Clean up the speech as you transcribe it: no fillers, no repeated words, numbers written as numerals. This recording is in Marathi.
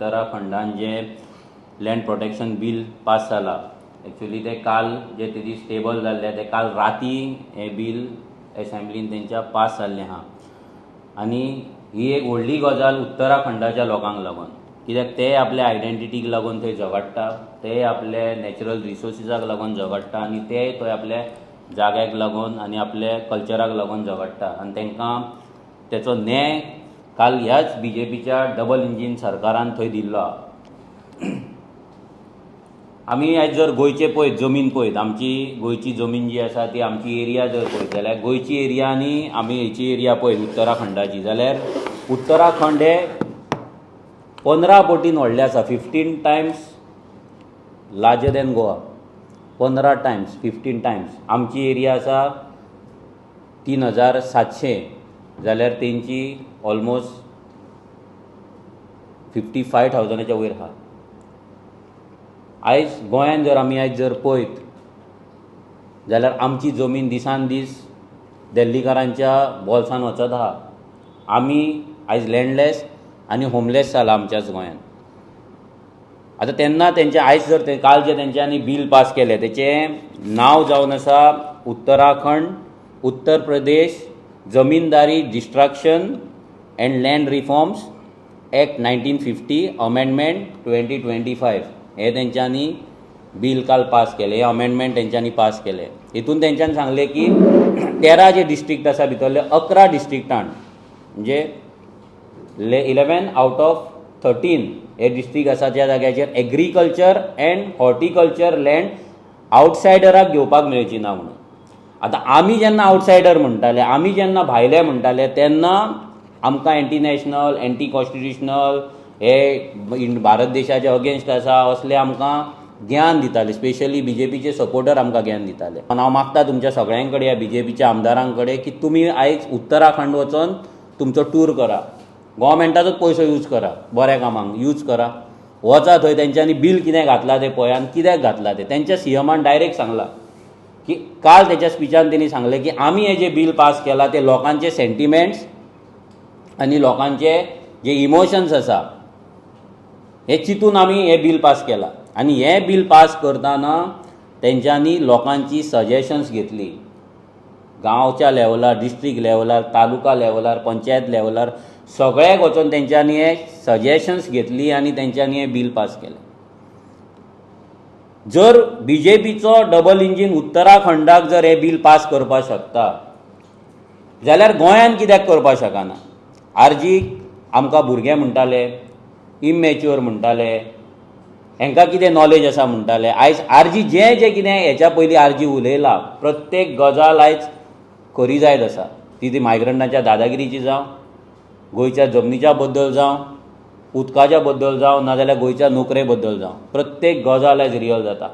उत्तराखंडान जे लँड प्रोटेक्शन बिल पास जाला एक्चुअली ते काल जे तेजी स्टेबल जाल्ले ते काल राती हे बिल असेंब्लीन तेंच्या पास जाल्लें आहा आनी ही एक व्हडली गजाल उत्तराखंडाच्या लोकांक लागून कित्याक ते आपल्या आयडेंटिटीक लागून थंय झगडटा ते आपले नॅचरल रिसोर्सिसाक लागून झगडटा आनी ते थंय आपल्या जाग्याक लागून आनी आपल्या कल्चराक लागून झगडटा आनी तांकां तेचो न्याय काल ह्याच BJPच्या डबल इंजीन सरकारान थंय दिल्लो आहा. आमी आयज जर गोंयचे पळयत जमीन पळयत आमची गोंयची जमीन जी आसा ती आमची एरिया जर पळयत जाल्यार गोंयची एरिया आनी आमी हेची एरिया पळयत उत्तराखंडाची जाल्यार उत्तराखंड हे 15 पटीन व्हडलें आसा. 15 Times larger than Goa. 15 Times 15 Times. आमची एरिया आसा 3700 जाल्यार तेंची ऑलमोस्ट 55,000च्या वयर आहा. आयज गोंयान जर आमी आयज जर पळयत जाल्यार आमची जमीन दिसान दीस दिल्लीकारांच्या बोल्सान वचत आहा. आमी आयज लँडलेस आनी होमलेस जाला आमच्याच गोंयान. आतां तेन्ना तेंचे आयज जर काल जे तेंच्यांनी बील पास केलें तेचें नांव जावन आसा Uttarakhand Uttar Pradesh zamindari destruction and land reforms act 1950 amendment 2025 हे तेंच्यांनी बील काल पास केलें. हे अमेंडमेंट तेंच्यांनी पास केलें. हितून तेंच्यांनी सांगलें की 13 जे डिस्ट्रिक्ट आसा भितरले 11 डिस्ट्रिक्टान म्हणजे 11 आउट ऑफ 13 हे डिस्ट्रिक्ट आसा ज्या जाग्याचेर एग्रीकल्चर एंड हॉर्टिकल्चर लँड आवटसायडराक घेवपाक मेळची ना म्हणून. आतां आमी जेन्ना आवटसायडर म्हणटाले आमी जेन्ना भायले म्हणटाले तेन्ना आमकां एंटी नॅशनल एंटी कॉन्स्टिट्युशनल हे भारत देशाच्या अगेन्स्ट आसा असले आमकां ज्ञान दिताले. स्पेशली BJPचे सपोर्टर आमकां ज्ञान दिताले. हांव मागता तुमच्या सगळ्यां कडेन ह्या BJPच्या आमदारां कडेन की तुमी आयज उत्तराखंड वचून तुमचो टूर करा. गोवमेंटाचोच पयसो यूज करा. बऱ्या कामांक यूज करा. वचा थंय तेंच्यांनी बील कितें घातलां तें पळया आनी कित्याक घातलां तें. तेंच्या CMान डायरेक्ट सांगलां की काल तेच्या स्पिचान तेणी सांगलें की आमी हें जें बील पास केलां ते लोकांचे सेंटिमेंट्स आनी लोकांचे जे इमोशन्स आसा हे चिंतून आमी हें बील पास केलां. आनी हें बील पास करतना तेंच्यांनी लोकांची सजेशन्स घेतली. गांवच्या लेवलार डिस्ट्रिक्ट लेवलार तालुका लेवलार पंचायत लेवलार सगळ्याक वचून तेंच्यांनी हे सजेशन्स घेतली आनी तेंच्यांनी हें बील पास केलें. जर BJPचो डबल इंजीन उत्तराखंडाक जर हें बील पास करपाक शकता जाल्यार गोंयान कित्याक करपाक शकना. आरजीक आमकां भुरगे म्हणटाले इमॅच्युअर म्हणटाले हांकां कितें नॉलेज आसा म्हणटाले. आयज आरजी जें जें कितें हेच्या पयलीं आरजी उलयला प्रत्येक गजाल आयज खरी जायत आसा. ती मायग्रंटांच्या दादागिरीची जावं गोंयच्या जमनीच्या बद्दल जावं उदकाच्या बद्दल जावं नाजाल्यार गोंयच्या नोकरे बद्दल जावं प्रत्येक गजाल आयज रियल जाता.